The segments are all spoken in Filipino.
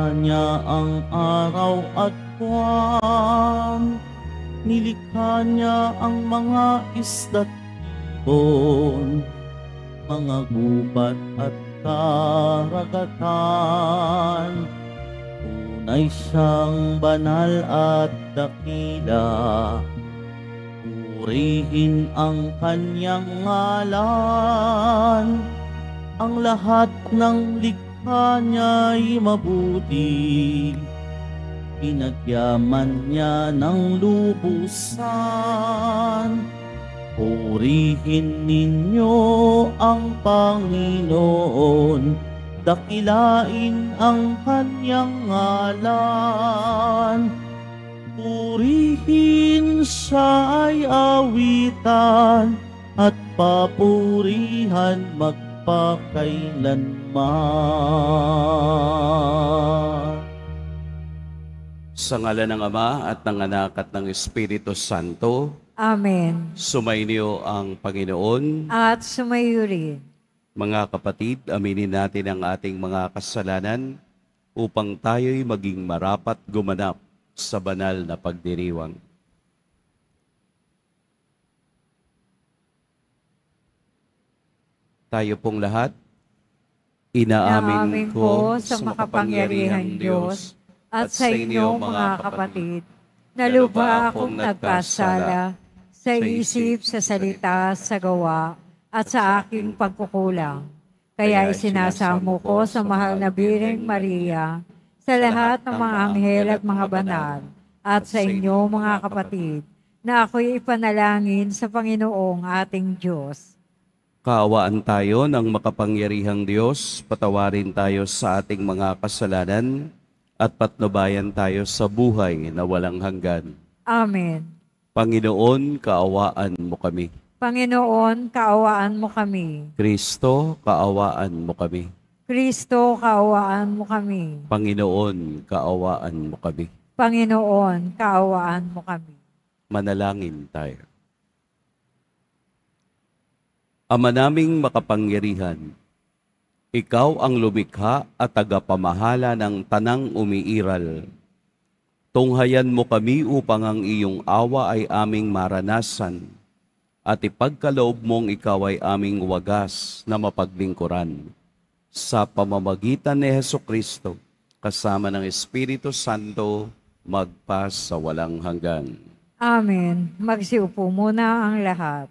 Niya ang araw at buwan, nilikha niya ang mga isda't ibon, mga gubat at karagatan. Tunay siyang banal at dakila, purihin ang kanyang ngalan. Ang lahat ng likha niya'y mabuti, pinagyaman niya ng lubusan. Purihin ninyo ang Panginoon, dakilain ang kanyang ngalan. Purihin siya ay awitan at papurihan magpakailanman. Sa ngalan ng Ama at ng Anak at ng Espiritu Santo. Amen. Sumainyo ang Panginoon. At sumayo rin. Mga kapatid, aminin natin ang ating mga kasalanan upang tayo'y maging marapat gumanap sa banal na pagdiriwang. Tayo pong lahat, inaamin ko sa makapangyarihang Diyos at sa inyo mga kapatid, na lubha akong nagkasala sa isip, sa salita, sa gawa, at sa aking pagkukulang. Kaya isinasamo ko sa mahal na Birheng Maria, sa lahat ng mga anghel at mga banal, at sa inyo mga kapatid, na ako'y ipanalangin sa Panginoong ating Diyos. Kaawaan tayo ng makapangyarihang Diyos, patawarin tayo sa ating mga kasalanan, at patnubayan tayo sa buhay na walang hanggan. Amen. Panginoon, kaawaan mo kami. Panginoon, kaawaan mo kami. Kristo, kaawaan mo kami. Kristo, kaawaan mo kami. Panginoon, kaawaan mo kami. Panginoon, kaawaan mo kami. Manalangin tayo. Ama naming makapangyarihan, Ikaw ang lumikha at tagapamahala ng tanang umiiral. Tunghayan mo kami upang ang iyong awa ay aming maranasan at ipagkaloob mong ikaw ay aming wagas na mapaglingkuran. Sa pamamagitan ni Hesukristo, kasama ng Espiritu Santo, magpa sa walang hanggan. Amen. Magsiupo muna ang lahat.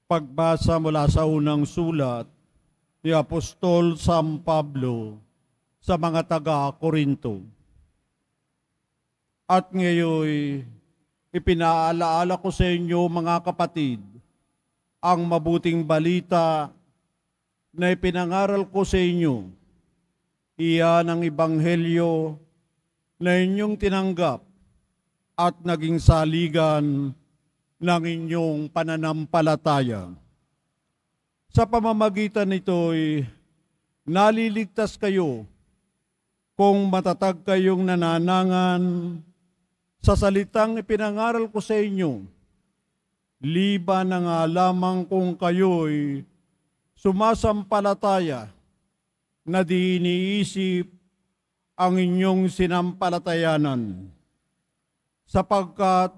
Pagbasa mula sa unang sulat ni Apostol San Pablo sa mga taga-Korinto. At ngayon, ipinaalaala ko sa inyo mga kapatid, ang mabuting balita na ipinangaral ko sa inyo. Iyan ang ebanghelyo na inyong tinanggap at naging saligan ng inyong pananampalataya. Sa pamamagitan nito'y naliligtas kayo kung matatag kayong nananangan sa salitang ipinangaral ko sa inyo, liban na nga lamang kung kayo'y sumasampalataya na di iniisip ang inyong sinampalatayanan, sapagkat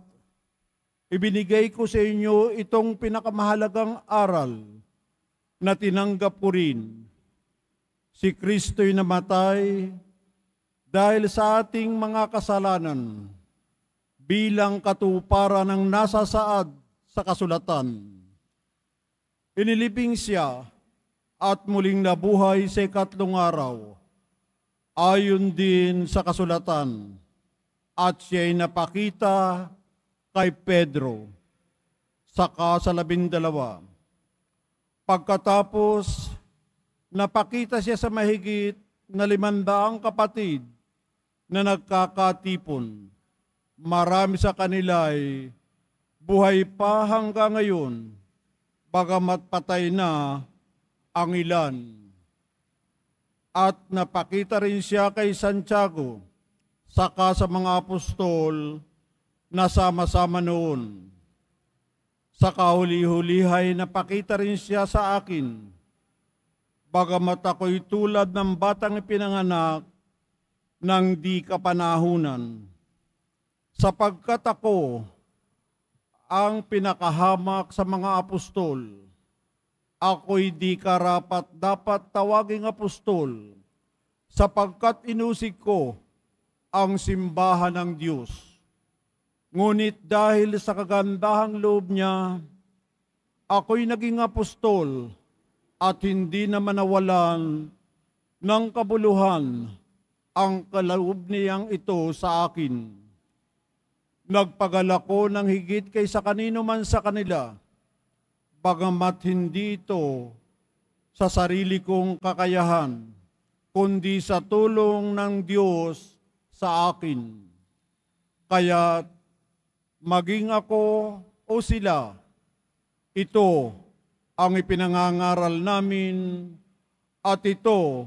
ibinigay ko sa inyo itong pinakamahalagang aral na tinanggap ko rin. Si Kristo'y namatay dahil sa ating mga kasalanan bilang katuparan ng nasasaad sa kasulatan. Inilibing siya at muling nabuhay sa ikatlong araw, ayon din sa kasulatan, at siya'y napakita kay Pedro, saka sa 12. Pagkatapos, napakita siya sa mahigit na 500 kapatid na nagkakatipon. Marami sa kanila ay buhay pa hanggang ngayon, bagamat patay na ang ilan. At napakita rin siya kay Santiago, saka sa mga apostol na sama-sama noon. Sa kahuli-hulihay, napakita rin siya sa akin, bagamat ako'y tulad ng batang ipinanganak ng di kapanahunan, sapagkat ako ang pinakahamak sa mga apostol. Ako'y di karapat dapat tawaging apostol, sapagkat inusig ko ang simbahan ng Diyos. Ngunit dahil sa kagandahang loob niya, ako'y naging apostol at hindi naman nawalan ng kabuluhan ang kaloob niyang ito sa akin. Nagpagal ako ng higit kaysa kanino man sa kanila, bagamat hindi ito sa sarili kong kakayahan, kundi sa tulong ng Diyos sa akin. Kaya maging ako o sila, ito ang ipinangangaral namin at ito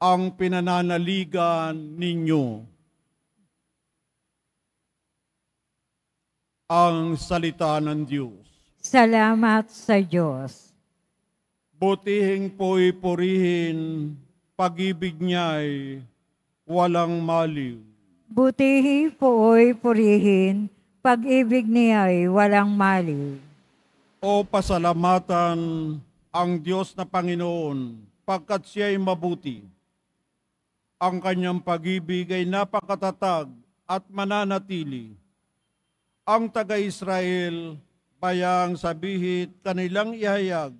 ang pinananaligan ninyo. Ang salita ng Diyos. Salamat sa Diyos. Butihing po'y purihin, pag-ibig niya'y walang maliw. Butihi po'y purihin, pag-ibig niya'y walang maliw. O pasalamatan ang Diyos na Panginoon, pagkat siya'y mabuti. Ang kanyang pag-ibig ay napakatatag at mananatili. Ang taga-Israel, bayang sabihit kanilang ihayag,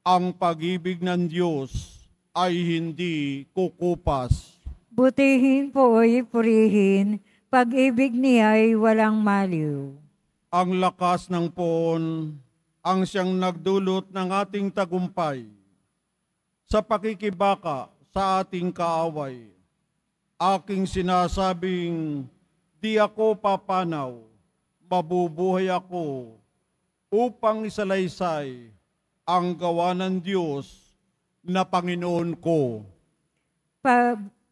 ang pag-ibig ng Diyos ay hindi kukupas. Butihin po'y purihin, pag-ibig niya'y walang maliw. Ang lakas ng poon ang siyang nagdulot ng ating tagumpay. Sa pakikibaka sa ating kaaway, aking sinasabing, di ako papanaw, mabubuhay ako upang isalaysay ang gawa ng Diyos na Panginoon ko.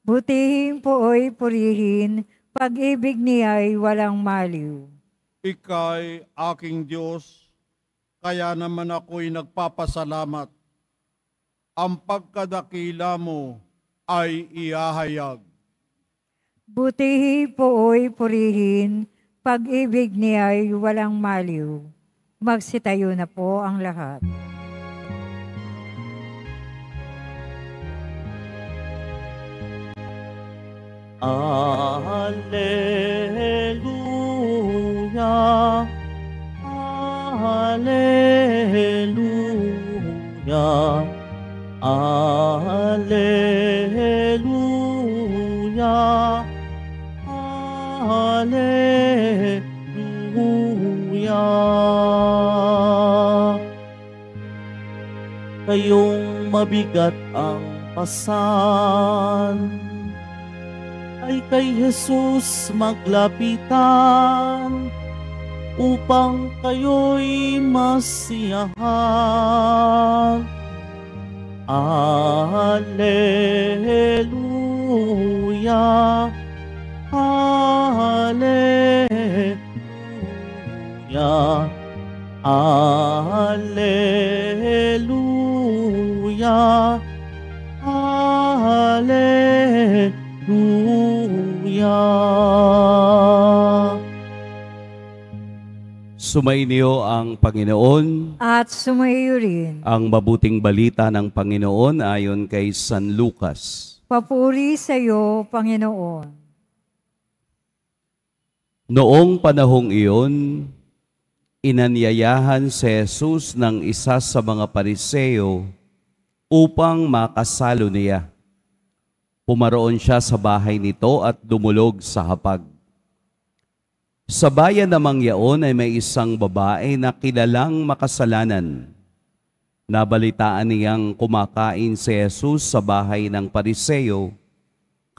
Butihin po'y purihin, pag-ibig niya'y walang maliw. Ika'y aking Diyos, kaya naman ako'y nagpapasalamat. Ang pagkadakila mo ay iahayag. Butihi po'y purihin, pag-ibig niya'y walang maliw. Magsitayo na po ang lahat. Alleluia, Alleluia, Alleluia, Alleluia. Kayong mabigat ang pasan, ay kay Jesus maglapitan, upang kayo'y masiyahan. Alleluia, Alleluia, Alleluia, Alleluia. Sumainyo ang Panginoon. At sumayo rin. Ang mabuting balita ng Panginoon ayon kay San Lucas. Papuri sa iyo, Panginoon. Noong panahong iyon, inanyayahan si Jesus ng isa sa mga Pariseo upang makasalo niya. Pumaroon siya sa bahay nito at dumulog sa hapag. Sa bayan namang yaon ay may isang babae na kilalang makasalanan. Nabalitaan niyang kumakain si Jesus sa bahay ng Pariseo,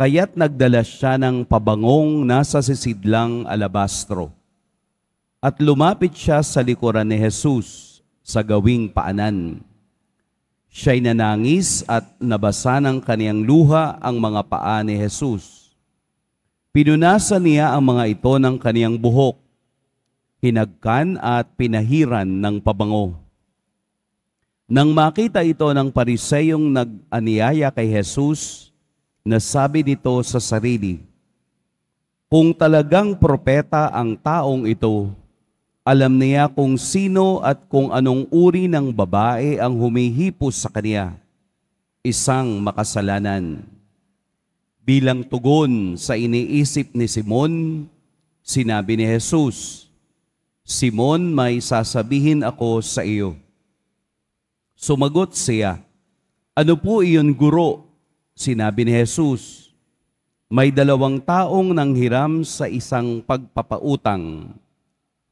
kaya't nagdala siya ng pabangong nasa sisidlang alabastro. At lumapit siya sa likuran ni Jesus sa gawing paanan. Siya'y nanangis at nabasa ng kaniyang luha ang mga paa ni Jesus. Pinunasan niya ang mga ito ng kaniyang buhok, hinagkan at pinahiran ng pabango. Nang makita ito ng Pariseyong nag-aniyaya kay Jesus, nasabi nito sa sarili, kung talagang propeta ang taong ito, alam niya kung sino at kung anong uri ng babae ang humihipos sa kaniya, isang makasalanan. Bilang tugon sa iniisip ni Simon, sinabi ni Jesus, Simon, may sasabihin ako sa iyo. Sumagot siya, ano po iyon, Guro? Sinabi ni Jesus, may 2 taong nanghiram sa isang pagpapautang.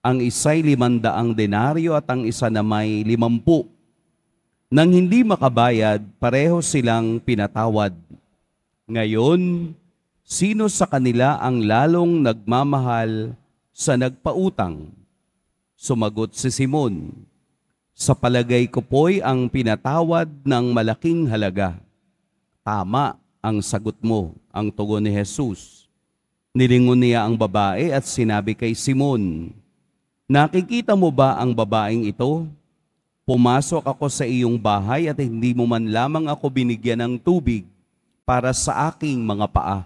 Ang isa'y 500 denaryo at ang isa na may 50. Nang hindi makabayad, pareho silang pinatawad. Ngayon, sino sa kanila ang lalong nagmamahal sa nagpautang? Sumagot si Simon, sa palagay ko po'y ang pinatawad ng malaking halaga. Tama ang sagot mo, ang tugon ni Jesus. Nilingon niya ang babae at sinabi kay Simon, nakikita mo ba ang babaeng ito? Pumasok ako sa iyong bahay at hindi mo man lamang ako binigyan ng tubig para sa aking mga paa.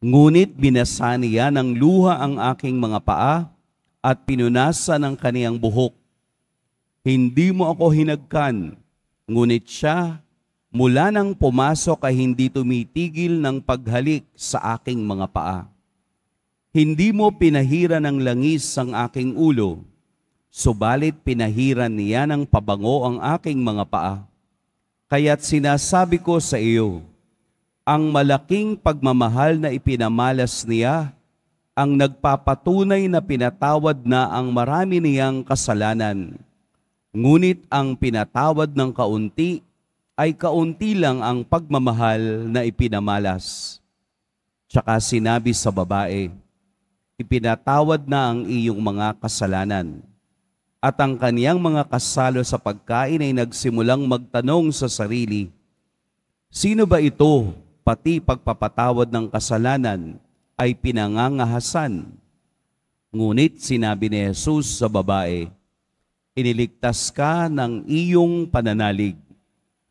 Ngunit binasa niya ng luha ang aking mga paa at pinunasa ng kaniyang buhok. Hindi mo ako hinagkan, ngunit siya mula nang pumasok ay hindi tumitigil ng paghalik sa aking mga paa. Hindi mo pinahira ng langis ang aking ulo, subalit pinahiran niya ng pabango ang aking mga paa. Kaya't sinasabi ko sa iyo, ang malaking pagmamahal na ipinamalas niya, ang nagpapatunay na pinatawad na ang marami niyang kasalanan. Ngunit ang pinatawad ng kaunti ay kaunti lang ang pagmamahal na ipinamalas. Tsaka sinabi sa babae, ipinatawad na ang iyong mga kasalanan. At ang kaniyang mga kasalo sa pagkain ay nagsimulang magtanong sa sarili, sino ba ito, pati pagpapatawad ng kasalanan ay pinangangahasan? Ngunit sinabi ni Jesus sa babae, iniligtas ka ng iyong pananalig,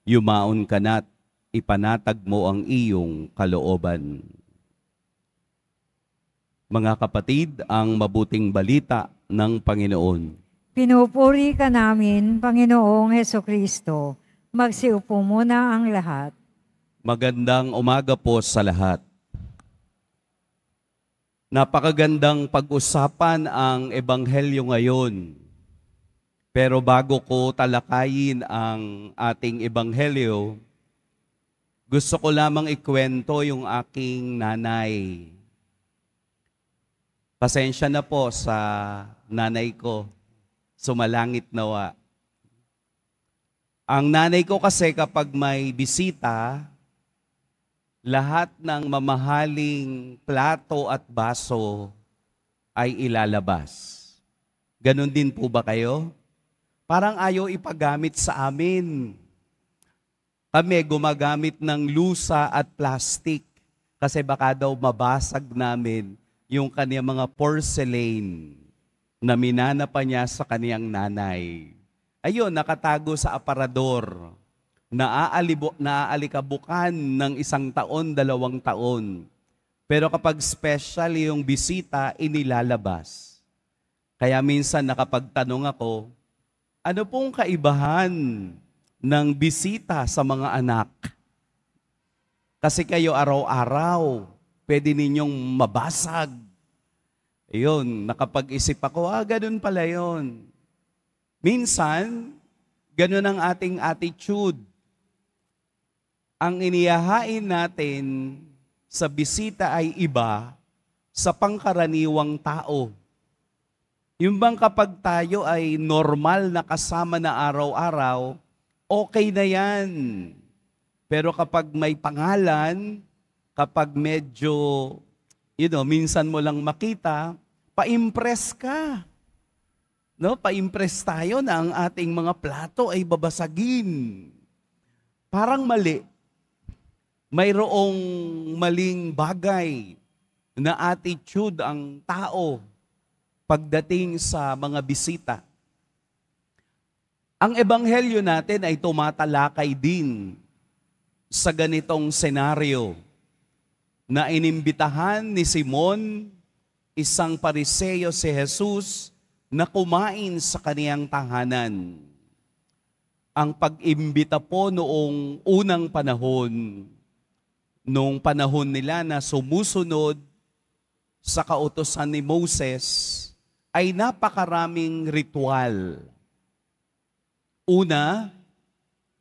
yumaon ka na't ipanatag mo ang iyong kalooban. Mga kapatid, ang mabuting balita ng Panginoon. Pinupuri ka namin, Panginoong Hesukristo. Magsiupo muna ang lahat. Magandang umaga po sa lahat. Napakagandang pag-usapan ang Ebanghelyo ngayon. Pero bago ko talakayin ang ating Ebanghelyo, gusto ko lamang ikwento yung aking nanay. Pasensya na po sa nanay ko. Sumalangit nawa. Ang nanay ko kasi kapag may bisita, lahat ng mamahaling plato at baso ay ilalabas. Ganon din po ba kayo? Parang ayaw ipagamit sa amin. Kami gumagamit ng lusa at plastic kasi baka daw mabasag namin yung kaniyang mga porcelain na minana pa niya sa kaniyang nanay. Ayun, nakatago sa aparador. Naaalikabukan ng 1 taon, 2 taon. Pero kapag special yung bisita, inilalabas. Kaya minsan nakapagtanong ako, ano pong kaibahan ng bisita sa mga anak? Kasi kayo araw-araw, pwede ninyong mabasag. Ayun, nakapag-isip ako, ganun pala yun. Minsan, ganun ang ating attitude. Ang inihahain natin sa bisita ay iba sa pangkaraniwang tao. Yung bang kapag tayo ay normal na kasama na araw-araw, okay na yan. Pero kapag may pangalan, kapag medyo, minsan mo lang makita, pa-impress ka. No? Pa-impress tayo na ang ating mga plato ay babasagin. Parang mali. Mayroong maling bagay na attitude ang tao pagdating sa mga bisita. Ang ebanghelyo natin ay tumatalakay din sa ganitong senaryo na inimbitahan ni Simon, isang Pariseo, si Jesus na kumain sa kaniyang tahanan. Ang pag-imbita po noong unang panahon, noong panahon nila na sumusunod sa kautusan ni Moses, ay napakaraming ritual. Una,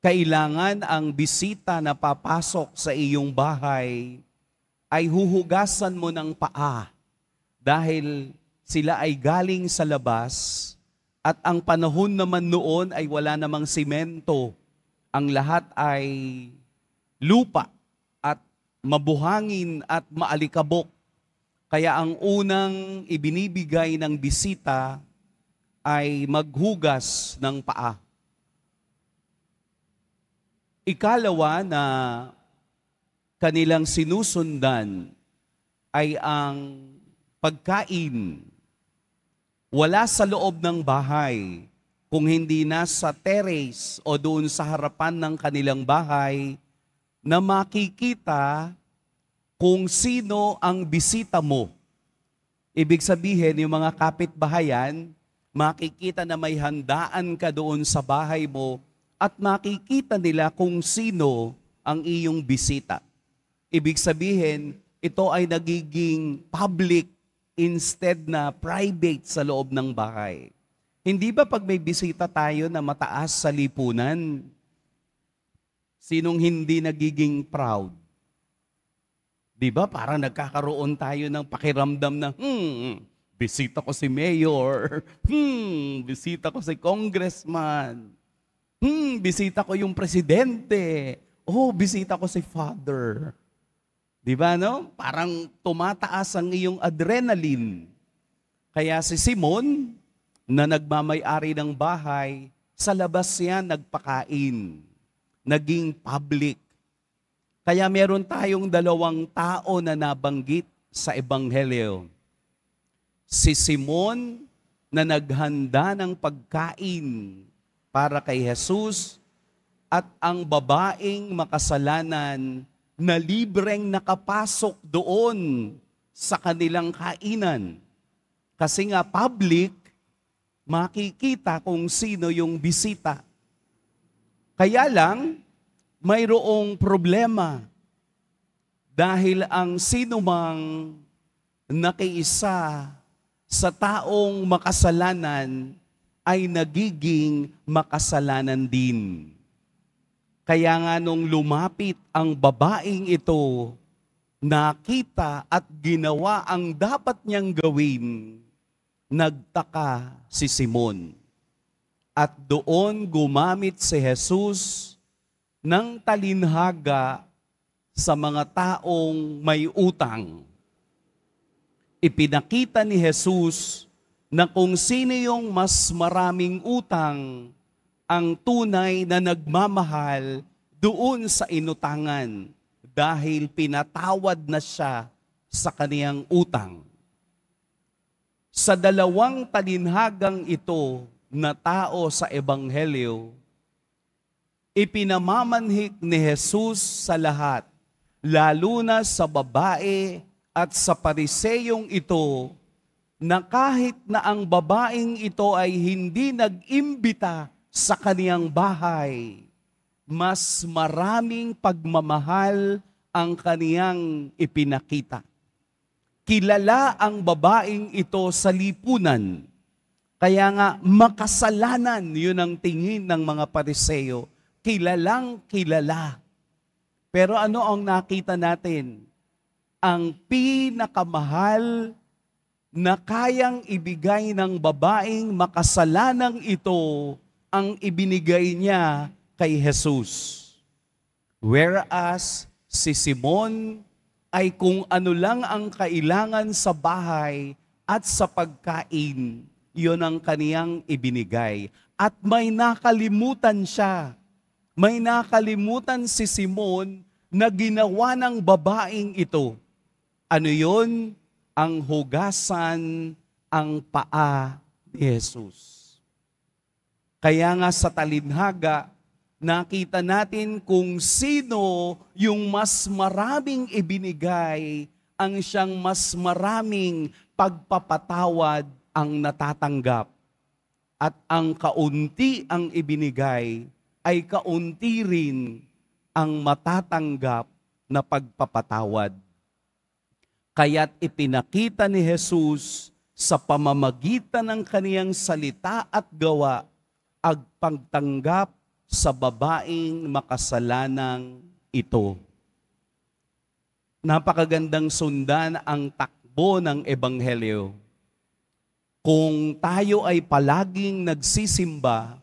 kailangan ang bisita na papasok sa iyong bahay ay huhugasan mo ng paa dahil sila ay galing sa labas at ang panahon naman noon ay wala namang simento. Ang lahat ay lupa at mabuhangin at maalikabok. Kaya ang unang ibinibigay ng bisita ay maghugas ng paa. Ikalawa na kanilang sinusundan ay ang pagkain. Wala sa loob ng bahay, kung hindi nasa terrace o doon sa harapan ng kanilang bahay, na makikita kung sino ang bisita mo. Ibig sabihin, yung mga kapitbahayan, makikita na may handaan ka doon sa bahay mo at makikita nila kung sino ang iyong bisita. Ibig sabihin, ito ay nagiging public instead na private sa loob ng bahay. Hindi ba pag may bisita tayo na mataas sa lipunan, sinong hindi nagiging proud? Di ba parang nagkakaroon tayo ng pakiramdam na, bisita ko si mayor, bisita ko si congressman, bisita ko yung presidente, bisita ko si father. Di ba, no? Parang tumataas ang iyong adrenaline. Kaya si Simon, na nagmamay-ari ng bahay, sa labas yan nagpakain. Naging public. Kaya meron tayong dalawang tao na nabanggit sa Ebanghelyo. Si Simon na naghanda ng pagkain para kay Jesus at ang babaeng makasalanan na libreng nakapasok doon sa kanilang kainan. Kasi nga public, makikita kung sino yung bisita. Kaya lang, mayroong problema dahil ang sinumang nakiisa sa taong makasalanan ay nagiging makasalanan din. Kaya nga nung lumapit ang babaeng ito, nakita at ginawa ang dapat niyang gawin, nagtaka si Simon. At doon gumamit si Jesus ng talinhaga sa mga taong may utang. Ipinakita ni Jesus na kung sino yung mas maraming utang, ang tunay na nagmamahal doon sa inutangan dahil pinatawad na siya sa kaniyang utang. Sa dalawang talinhagang ito na tao sa Ebanghelyo, ipinamamanhik ni Jesus sa lahat, lalo na sa babae at sa Pariseyong ito, na kahit na ang babaeng ito ay hindi nag-imbita sa kaniyang bahay, mas maraming pagmamahal ang kaniyang ipinakita. Kilala ang babaeng ito sa lipunan. Kaya nga, makasalanan, yun ang tingin ng mga Pariseo. Kilalang kilala. Pero ano ang nakita natin? Ang pinakamahal na kayang ibigay ng babaeng makasalanang ito ang ibinigay niya kay Jesus. Whereas si Simon ay kung ano lang ang kailangan sa bahay at sa pagkain, yon ang kaniyang ibinigay. At may nakalimutan siya. May nakalimutan si Simon na ginawa ng babaeng ito. Ano yon? Ang hugasan ang paa ni Jesus. Kaya nga sa talinhaga, nakita natin kung sino yung mas maraming ibinigay, ang siyang mas maraming pagpapatawad ang natatanggap. At ang kaunti ang ibinigay, ay kaunti rin ang matatanggap na pagpapatawad. Kaya't ipinakita ni Jesus sa pamamagitan ng kaniyang salita at gawa ang pagtanggap sa babaeng makasalanang ito. Napakagandang sundan ang takbo ng Ebanghelyo. Kung tayo ay palaging nagsisimba,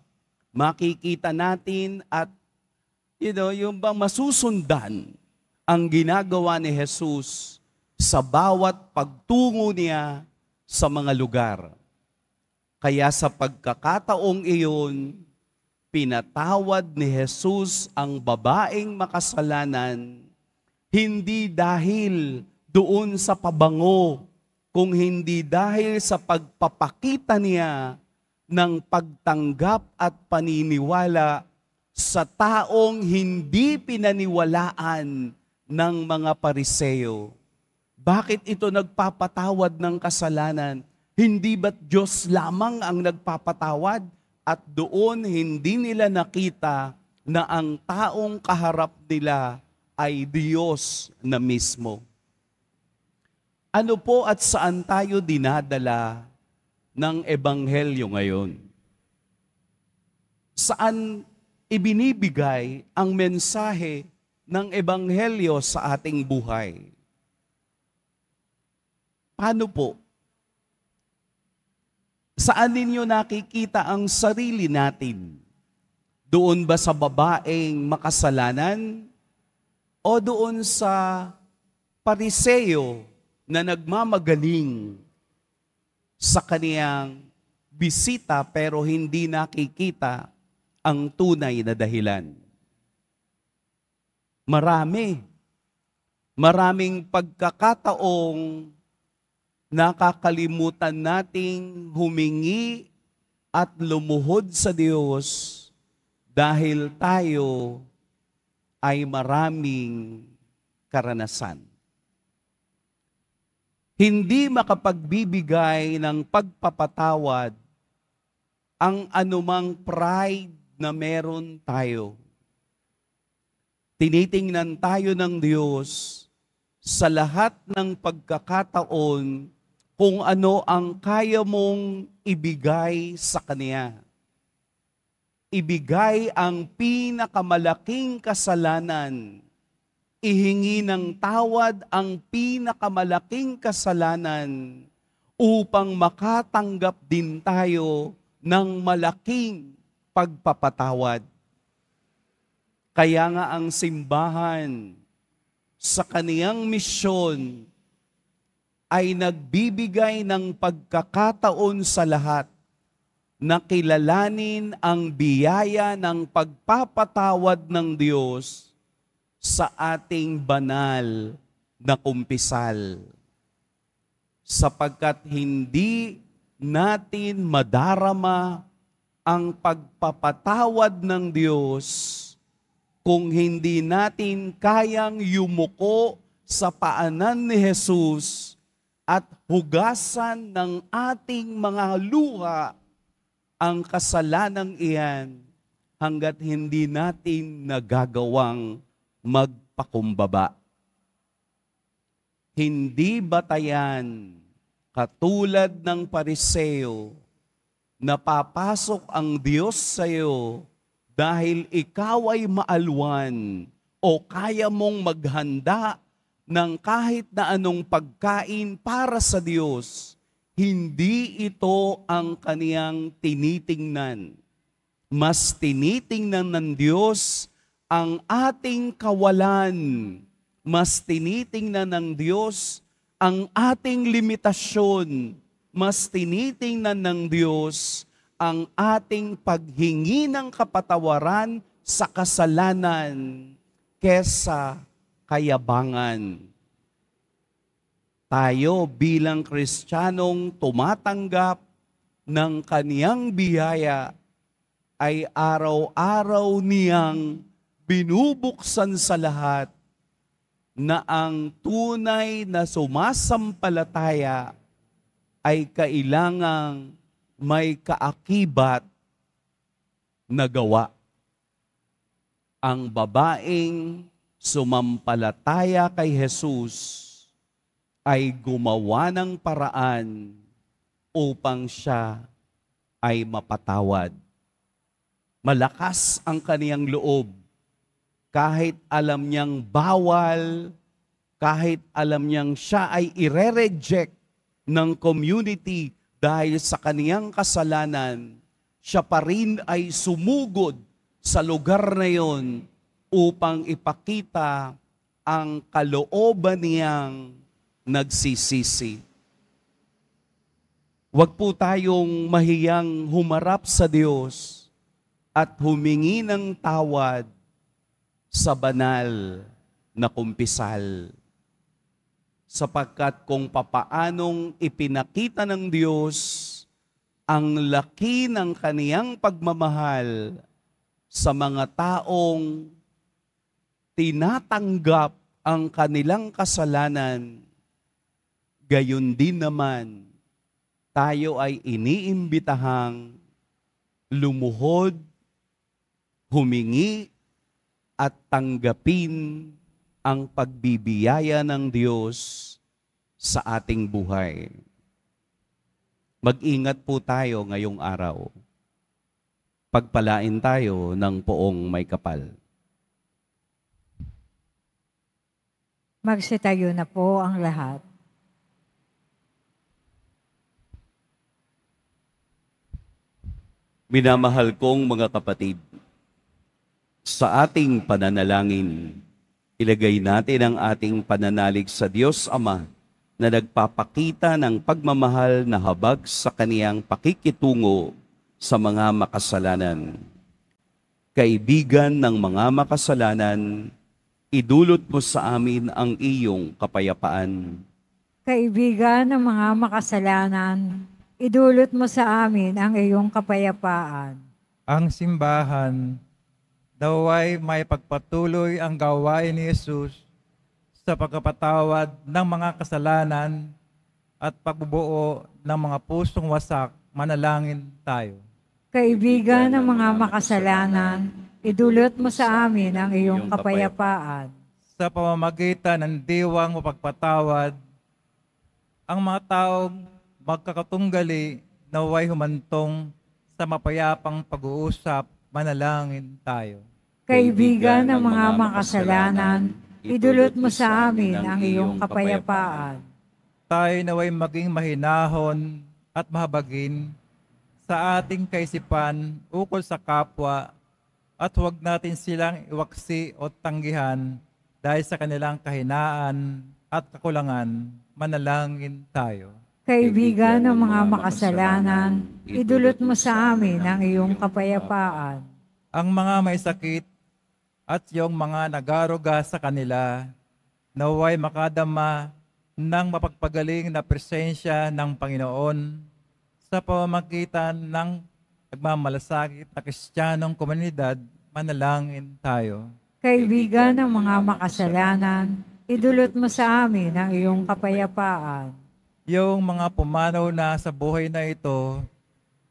makikita natin at yung bang masusundan ang ginagawa ni Jesus sa bawat pagtungo niya sa mga lugar. Kaya sa pagkakataong iyon, pinatawad ni Jesus ang babaeng makasalanan, hindi dahil doon sa pabango, kung hindi dahil sa pagpapakita niya ng pagtanggap at paniniwala sa taong hindi pinaniwalaan ng mga Pariseo. Bakit ito nagpapatawad ng kasalanan? Hindi ba't Diyos lamang ang nagpapatawad? At doon hindi nila nakita na ang taong kaharap nila ay Diyos na mismo. Ano po at saan tayo dinadala ng Ebanghelyo ngayon? Saan ibinibigay ang mensahe ng Ebanghelyo sa ating buhay? Paano po? Saan ninyo nakikita ang sarili natin? Doon ba sa babaeng makasalanan? O doon sa Pariseo na nagmamagaling sa kaniyang bisita pero hindi nakikita ang tunay na dahilan? Maraming pagkakataong nakakalimutan nating humingi at lumuhod sa Diyos dahil tayo ay maraming karanasan. Hindi makapagbibigay ng pagpapatawad ang anumang pride na meron tayo. Tinitingnan tayo ng Diyos sa lahat ng pagkakataon kung ano ang kaya mong ibigay sa Kanya. Ibigay ang pinakamalaking kasalanan. Ihingi ng tawad ang pinakamalaking kasalanan upang makatanggap din tayo ng malaking pagpapatawad. Kaya nga ang simbahan sa kaniyang misyon ay nagbibigay ng pagkakataon sa lahat na kilalanin ang biyaya ng pagpapatawad ng Diyos sa ating banal na kumpisal. Sapagkat hindi natin madarama ang pagpapatawad ng Diyos kung hindi natin kayang yumuko sa paanan ni Jesus at hugasan ng ating mga luha ang kasalanang iyan hanggat hindi natin nagagawang magpakumbaba. Hindi batayan katulad ng Pariseo na papasok ang Diyos sa iyo dahil ikaw ay maalwan o kaya mong maghanda ng kahit na anong pagkain para sa Diyos, hindi ito ang kaniyang tinitingnan. Mas tinitingnan ng Diyos ang ating kawalan. Mas tinitingnan ng Diyos ang ating limitasyon. Mas tinitingnan ng Diyos ang ating paghingi ng kapatawaran sa kasalanan kesa kayabangan. Tayo bilang Kristiyanong tumatanggap ng kaniyang biyaya ay araw-araw niyang binubuksan sa lahat na ang tunay na sumasampalataya ay kailangang may kaakibat na gawa. Ang babaeng sumampalataya kay Jesus ay gumawa ng paraan upang siya ay mapatawad. Malakas ang kaniyang loob kahit alam niyang bawal, kahit alam niyang siya ay ire-reject ng community dahil sa kaniyang kasalanan, siya pa rin ay sumugod sa lugar na yon upang ipakita ang kalooban niyang nagsisisi. Huwag po tayong mahiyang humarap sa Diyos at humingi ng tawad sa banal na kumpisal. Sapagkat kung papaanong ipinakita ng Diyos ang laki ng kaniyang pagmamahal sa mga taong tinatanggap ang kanilang kasalanan, gayon din naman tayo ay iniimbitahang lumuhod, humingi at tanggapin ang pagbibiyaya ng Diyos sa ating buhay. Mag-ingat po tayo ngayong araw. Pagpalain tayo ng poong may kapal. Magsitayo na po ang lahat. Minamahal kong mga kapatid, sa ating pananalangin, ilagay natin ang ating pananalig sa Diyos Ama na nagpapakita ng pagmamahal na habag sa kaniyang pakikitungo sa mga makasalanan. Kaibigan ng mga makasalanan, idulot mo sa amin ang iyong kapayapaan. Kaibigan ng mga makasalanan, idulot mo sa amin ang iyong kapayapaan. Ang simbahan, naway may pagpatuloy ang gawain ni Jesus sa pagkapatawad ng mga kasalanan at pagbubuo ng mga pusong wasak. Manalangin tayo. Kaibigan ng mga makasalanan, idulot mo sa amin ang iyong kapayapaan. Sa pamamagitan ng diwang mapagpatawad, ang mga taong magkakatunggali naway humantong sa mapayapang pag-uusap. Manalangin tayo. Kaibigan ng mga makasalanan, idulot mo sa amin ang iyong kapayapaan. Tayo naway maging mahinahon at mahabagin sa ating kaisipan ukol sa kapwa at huwag natin silang iwaksi o tanggihan dahil sa kanilang kahinaan at kakulangan. Manalangin tayo. Kaibigan ng mga makasalanan, idulot mo sa amin ang iyong kapayapaan. Ang mga may sakit at yung mga nagaruga sa kanila, naway makadama ng mapagpagaling na presensya ng Panginoon sa pamamagitan ng nagmamalasakit na Kristiyanong komunidad. Manalangin tayo. Kaibigan ng mga makasalanan, idulot mo sa amin ang iyong kapayapaan. Yung mga pumanaw na sa buhay na ito,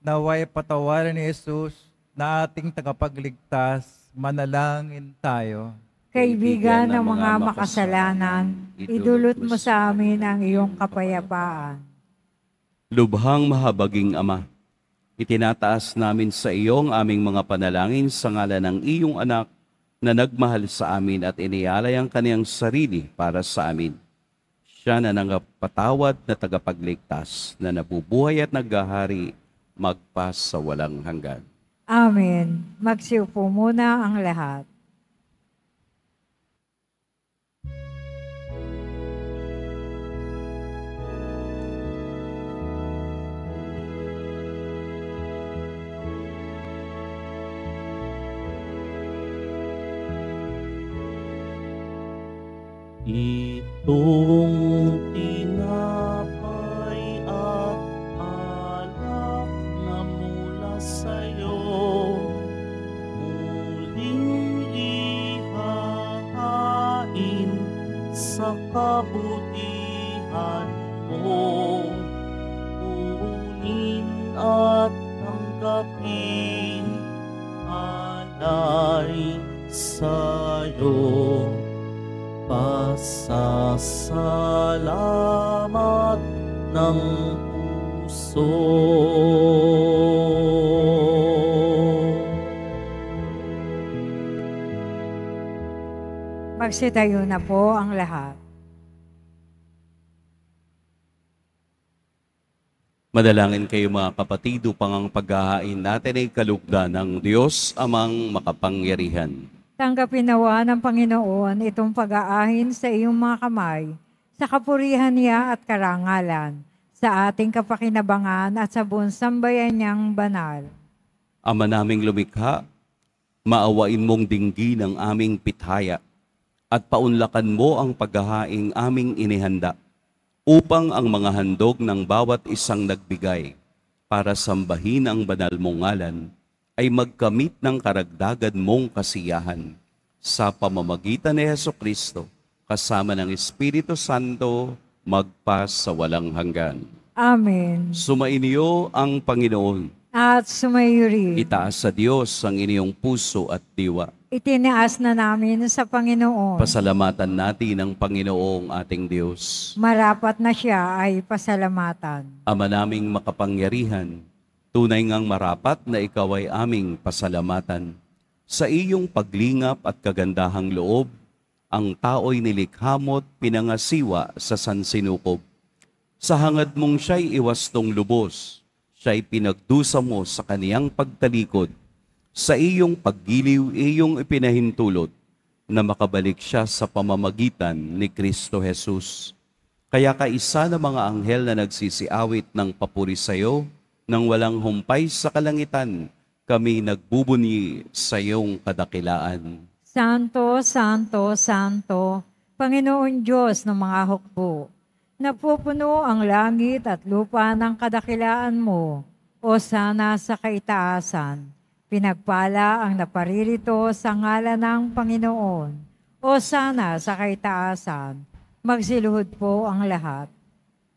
naway patawarin ni Jesus na ating tagapagligtas. Manalangin tayo. Kaibigan ng mga makasalanan, idulot mo sa amin ang iyong kapayapaan. Lubhang mahabaging Ama, itinataas namin sa iyo ang aming mga panalangin sa ngalan ng iyong anak na nagmahal sa amin at inialay ang kaniyang sarili para sa amin. Siya na nangapatawad na tagapagligtas na nabubuhay at naghahari magpas sa walang hanggan. Amen. Magsiupo muna ang lahat. Itong tinapay at alak na mula sa'yo sa kabutihan mo. Kunin at tanggapin alay sa'yo. Pasasalamat ng puso. Magsitayo na po ang lahat. Madalangin kayo mga kapatid upang ang paghahain natin ay kalugdan ng Diyos amang makapangyarihan. Tanggapin nawa ng Panginoon itong pag-aahin sa iyong mga kamay, sa kapurihan niya at karangalan, sa ating kapakinabangan at sa buong sambayan niyang banal. Ama naming lumikha, maawain mong dinggin ang aming pithaya at paunlakan mo ang paghahaing aming inihanda upang ang mga handog ng bawat isang nagbigay para sambahin ang banal mong ngalan ay magkamit ng karagdagan mong kasiyahan sa pamamagitan ni Hesukristo kasama ng Espiritu Santo magpa sa walang hanggan. Amen. Sumainyo ang Panginoon. At sumayo rin. Itaas sa Diyos ang inyong puso at diwa. Itinaas na namin sa Panginoon. Pasalamatan natin ang Panginoong ating Diyos. Marapat na siya ay pasalamatan. Ama naming makapangyarihan, tunay ngang marapat na ikaw ay aming pasalamatan. Sa iyong paglingap at kagandahang loob, ang tao'y nilikha mo't pinangasiwa sa sansinukob. Sa hangad mong siya'y iwastong lubos, siya'y pinagdusa mo sa kaniyang pagtalikod. Sa iyong paggiliw, iyong ipinahintulot na makabalik siya sa pamamagitan ni Kristo Jesus. Kaya kaisa ng mga anghel na nagsisiawit ng papuri sa iyo, nang walang humpay sa kalangitan, kami nagbubunyi sa iyong kadakilaan. Santo, Santo, Santo, Panginoon Diyos ng mga hukbo, napupuno ang langit at lupa ng kadakilaan mo, o sana sa kaitaasan. Pinagpala ang naparirito sa ngalan ng Panginoon, o sana sa kaitaasan. Magsiluhod po ang lahat.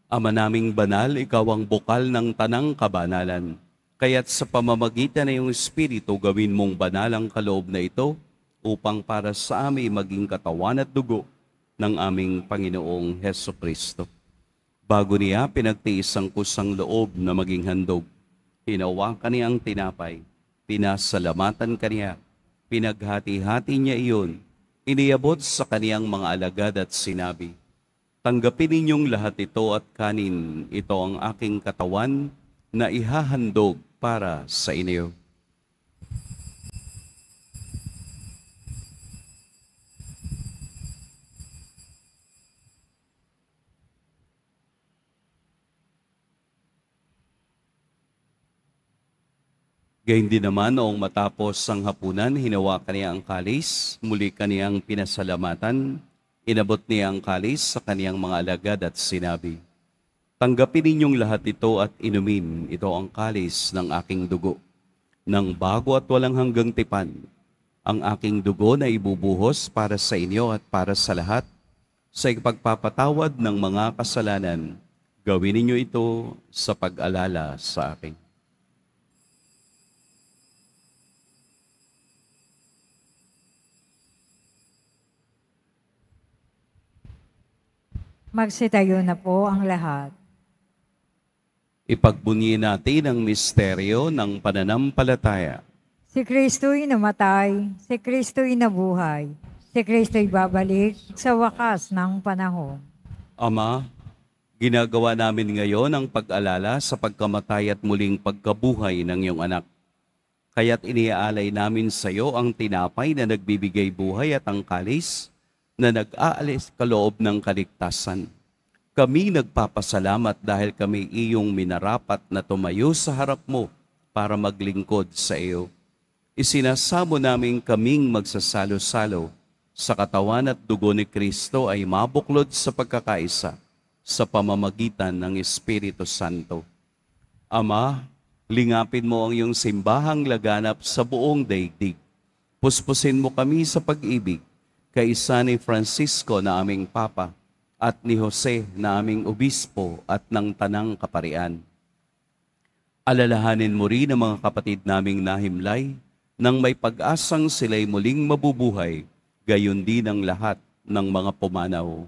Ama naming banal, ikaw ang bukal ng tanang kabanalan. Kaya't sa pamamagitan ng iyong Espiritu, gawin mong banal ang kaloob na ito upang para sa amin maging katawan at dugo ng aming Panginoong Hesukristo. Bago niya pinagtiis ang kusang loob na maging handog, hinawakan niya ang tinapay, pinasalamatan kaniya, pinaghati-hati niya iyon, iniabot sa kaniyang mga alagad at sinabi, tanggapin ninyong lahat ito at kanin, ito ang aking katawan na ihahandog para sa inyo. Gayun din naman noong matapos ang hapunan, hinawakan niya ang kalis, muli kaniyang pinasalamatan, inabot niya ang kalis sa kaniyang mga alagad at sinabi, tanggapin ninyong lahat ito at inumin, ito ang kalis ng aking dugo, ng bago at walang hanggang tipan, ang aking dugo na ibubuhos para sa inyo at para sa lahat, sa ipagpapatawad ng mga kasalanan, gawin ninyo ito sa pag-alala sa akin. Magsitayo na po ang lahat. Ipagbunyi natin ang misteryo ng pananampalataya. Si Kristo'y namatay, si Kristo'y nabuhay, si Kristo'y babalik sa wakas ng panahon. Ama, ginagawa namin ngayon ang pag-alala sa pagkamatay at muling pagkabuhay ng iyong anak. Kaya't iniaalay namin sa iyo ang tinapay na nagbibigay buhay at ang kalis na nag-aalis kaloob ng kaligtasan. Kami nagpapasalamat dahil kami iyong minarapat na tumayo sa harap mo para maglingkod sa iyo. Isinasamo namin kaming magsasalo-salo sa katawan at dugo ni Kristo ay mabuklod sa pagkakaisa sa pamamagitan ng Espiritu Santo. Ama, lingapin mo ang iyong simbahang laganap sa buong daigdig. Puspusin mo kami sa pag-ibig, kaisa ni Francisco na aming Papa, at ni Jose na aming obispo at ng Tanang Kaparian. Alalahanin mo rin ang mga kapatid naming nahimlay nang may pag-asang sila'y muling mabubuhay, gayon din ang lahat ng mga pumanaw.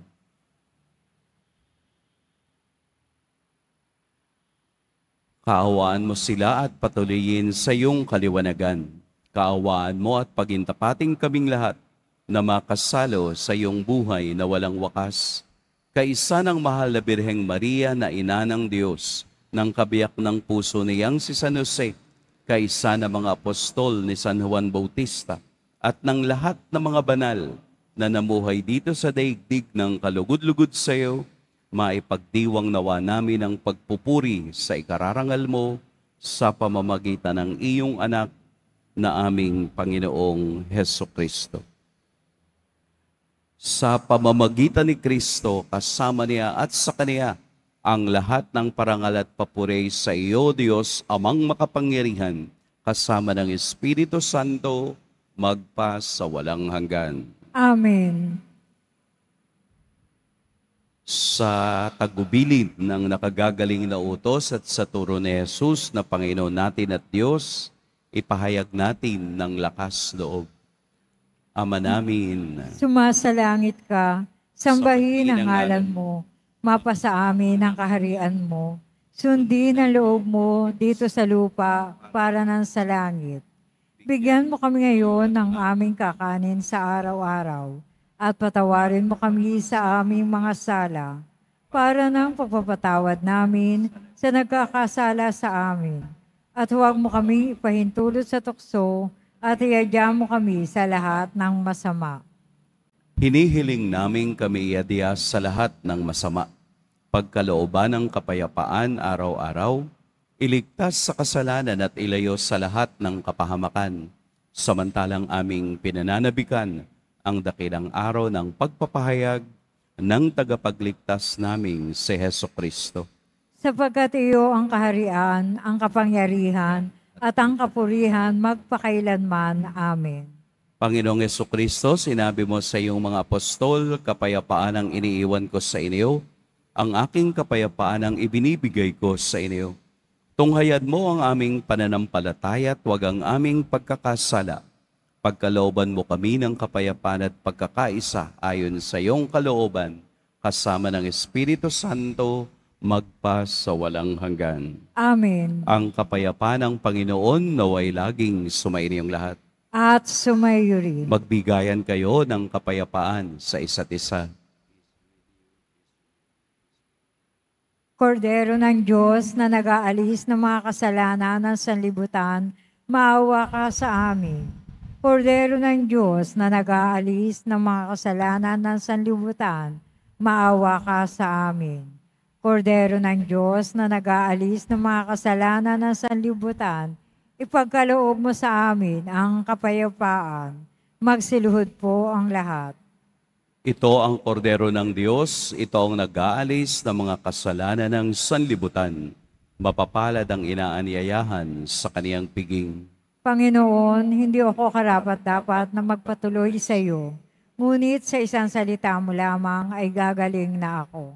Kaawaan mo sila at patuloyin sa iyong kaliwanagan. Kaawaan mo at pagintapating kaming lahat na makasalo sa iyong buhay na walang wakas. Kaisa ng mahal na Birheng Maria na ina ng Diyos, ng kabiyak ng puso niyang si San Jose, kaisa ng mga apostol ni San Juan Bautista, at ng lahat ng mga banal na namuhay dito sa daigdig ng kalugod-lugod sa iyo, maipagdiwang nawa namin ang pagpupuri sa ikararangal mo sa pamamagitan ng iyong anak na aming Panginoong Hesukristo. Sa pamamagitan ni Kristo, kasama niya at sa Kaniya, ang lahat ng parangal at papuri sa iyo, Diyos, Amang makapangyarihan, kasama ng Espiritu Santo, magpa sa walang hanggan. Amen. Sa tagubilin ng nakagagaling na utos at sa turo ni Jesus na Panginoon natin at Diyos, ipahayag natin ng lakas loob. Ama namin, Sumasalangit ka, sambahin ang ngalan mo, mapasa amin ang kaharian mo, sundin ang loob mo dito sa lupa para ng sa langit. Bigyan mo kami ngayon ng aming kakanin sa araw-araw, at patawarin mo kami sa aming mga sala, para ng pagpapatawad namin sa nagkakasala sa amin. At huwag mo kami ipahintulot sa tukso, at iadya mo kami sa lahat ng masama. hinihiling namin kami iadya sa lahat ng masama. Pagkalooban ng kapayapaan araw-araw, iligtas sa kasalanan at ilayo sa lahat ng kapahamakan. Samantalang aming pinananabikan ang dakilang araw ng pagpapahayag ng tagapagligtas naming si Hesukristo. Sapagkat iyo ang kaharian, ang kapangyarihan, at ang kapurihan magpakailanman. Amen. Panginoong Hesukristo, sinabi mo sa iyong mga apostol, kapayapaan ang iniiwan ko sa inyo, ang aking kapayapaan ang ibinibigay ko sa inyo. Tunghayan mo ang aming pananampalataya at huwag ang aming pagkakasala. Pagkalooban mo kami ng kapayapaan at pagkakaisa ayon sa iyong kalooban, kasama ng Espiritu Santo, magpa sa walang hanggan. Amen. Ang kapayapaan ng Panginoon naway laging sumainiyong lahat. At sumayo rin. Magbigayan kayo ng kapayapaan sa isa't isa. Kordero ng Diyos na nag-aalis ng mga kasalanan ng sanlibutan, maawa ka sa amin. Kordero ng Diyos na nag-aalis ng mga kasalanan ng sanlibutan, maawa ka sa amin. Kordero ng Diyos na nag-aalis ng mga kasalanan ng sanlibutan, ipagkaloob mo sa amin ang kapayapaan. Magsiluhod po ang lahat. Ito ang kordero ng Diyos, ito ang nag-aalis ng mga kasalanan ng sanlibutan. Mapapalad ang inaanyayahan sa kaniyang piging. Panginoon, hindi ako karapat-dapat na magpatuloy sa iyo, ngunit sa isang salita mo lamang ay gagaling na ako.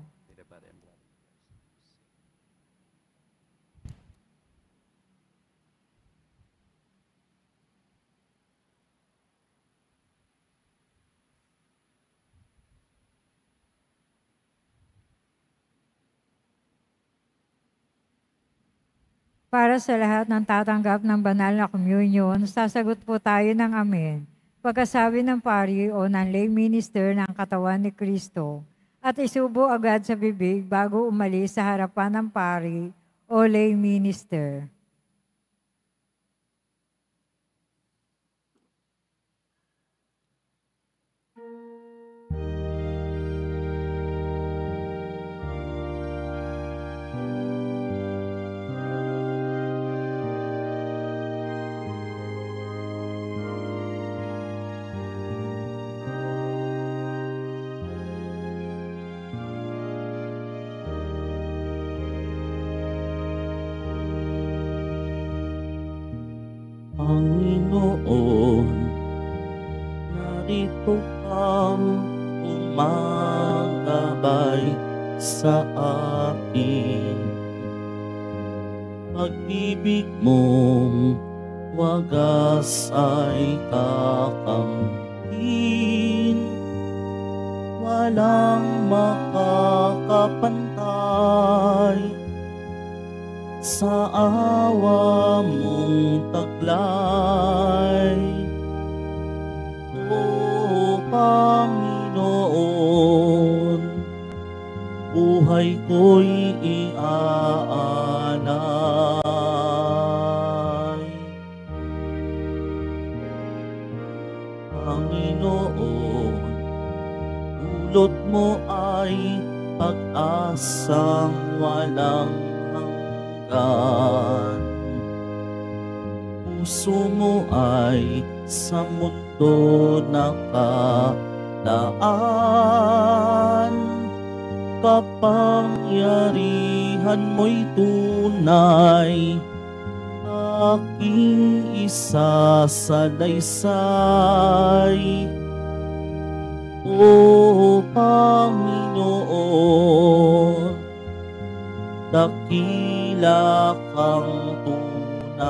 Para sa lahat ng tatanggap ng banal na communion, sasagot po tayo ng amen. Pagkasabi ng pari o ng lay minister ng katawan ni Kristo, at isubo agad sa bibig bago umalis sa harapan ng pari o lay minister. gabay sa akin. Pag-ibig mong wagas ay kakamtin, walang makakapantay sa awa mong taglay. O Panginoon, buhay ko'y iaanay. Panginoon, dulot mo ay pag-asang walang hanggan. Puso mo ay sa mundo nakalaan. Kapangyarihan mo'y tunay, aking isasalaysay. O Panginoon, dakila kang tunay.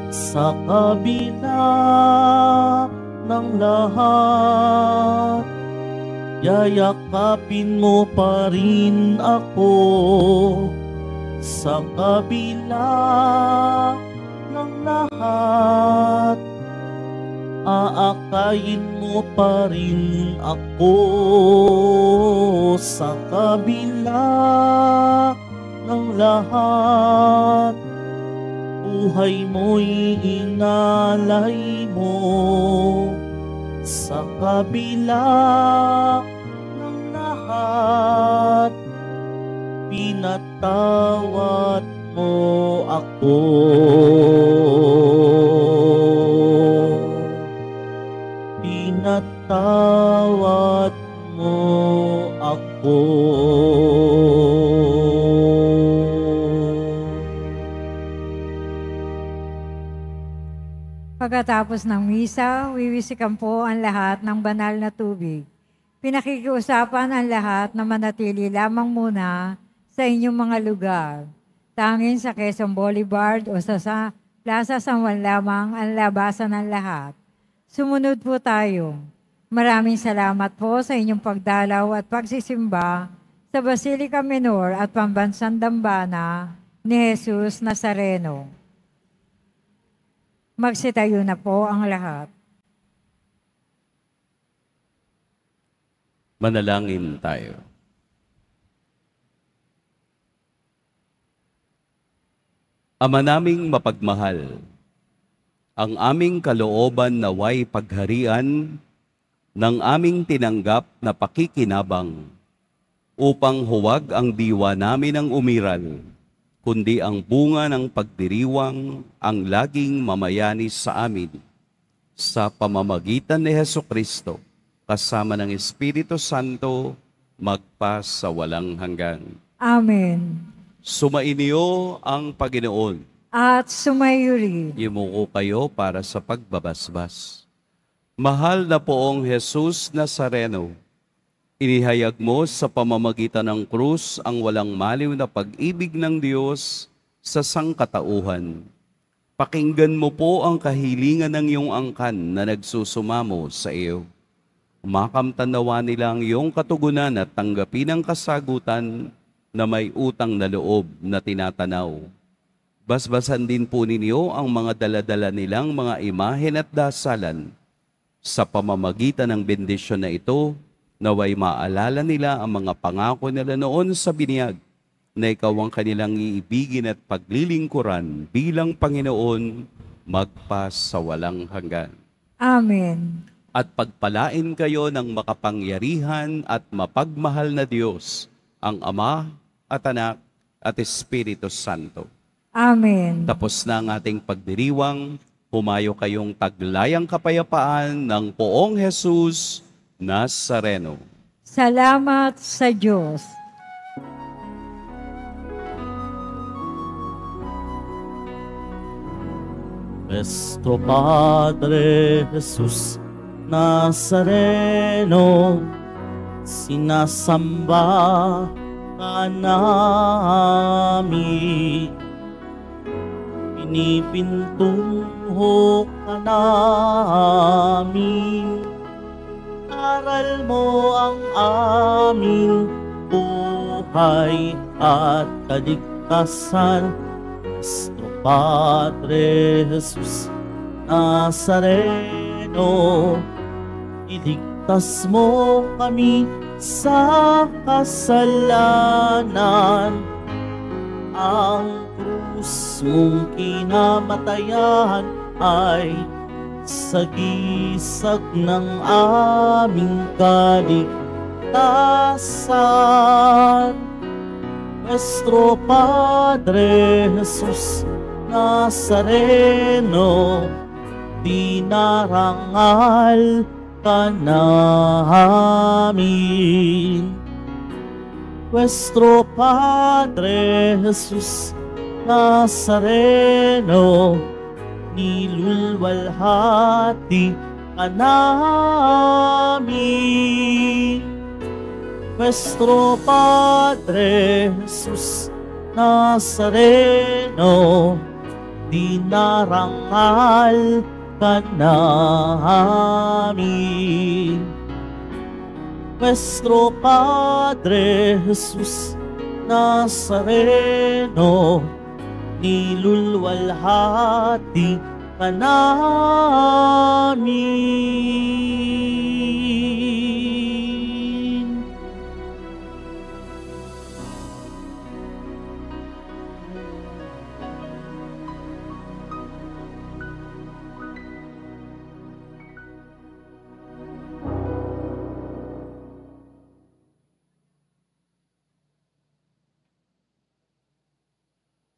Sa kabila ng lahat, yayakapin mo pa rin ako. Sa kabila ng lahat, aakayin mo pa rin ako. Sa kabila ng lahat, buhay mo'y inalay mo. Sa kabila ng lahat, pinatawad mo ako. Pinatawad mo ako. Pagkatapos ng misa, wiwisikan po ang lahat ng banal na tubig. Pinakikiusapan ang lahat na manatili lamang muna sa inyong mga lugar. Tanging sa Quezon Boulevard o sa Plaza San Juan lamang ang labasan ng lahat. Sumunod po tayo. Maraming salamat po sa inyong pagdalaw at pagsisimba sa Basilica Minor at Pambansang Dambana ni Jesus Nazareno. Magsitayo na po ang lahat. Manalangin tayo. Ama naming mapagmahal, ang aming kalooban naway pagharian ng aming tinanggap na pakikinabang upang huwag ang diwa namin ang umiral, kundi ang bunga ng pagdiriwang ang laging mamayanis sa amin sa pamamagitan ni Hesukristo kasama ng Espiritu Santo magpa sa walang hanggan. Amen. Sumainyo ang Panginoon. At sumayo rin. Yumuko kayo para sa pagbabasbas. Mahal na poong Jesus Nazareno, inihayag mo sa pamamagitan ng krus ang walang maliw na pag-ibig ng Diyos sa sangkatauhan. Pakinggan mo po ang kahilingan ng iyong angkan na nagsusumamo sa iyo. Makamtan nawa nila ang iyong katugunan at tanggapin ang kasagutan na may utang na loob na tinatanaw. Basbasan din po ninyo ang mga daladala nilang mga imahen at dasalan. Sa pamamagitan ng bendisyon na ito, naway maalala nila ang mga pangako nila noon sa biniyag na ikaw ang kanilang iibigin at paglilingkuran bilang Panginoon magpa sa walang hanggan. Amen. At pagpalain kayo ng makapangyarihan at mapagmahal na Diyos, ang Ama at Anak at Espiritu Santo. Amen. Tapos na ang ating pagdiriwang, humayo kayong taglayang kapayapaan ng poong Jesus Nazareno. Salamat sa Diyos. Nuestro Padre Jesús, Nazareno, sinasamba ka namin. Pinipintungo ka namin. Aral mo ang aming buhay at kaligtasan. Nuestro Padre Jesus Nazareno, iligtas mo kami sa kasalanan. Ang krus mong kinamatayan ay sagisag ng aming kaligtasan. Nuestro Padre Jesus Nazareno, dinarangal ka namin. Nuestro Padre Jesus Nazareno, nilulwalhati ka namin. Nuestro Padre Jesus Nazareno, dinarangal ka namin. Nuestro Padre Jesus Nazareno, nilulwalhati ka namin.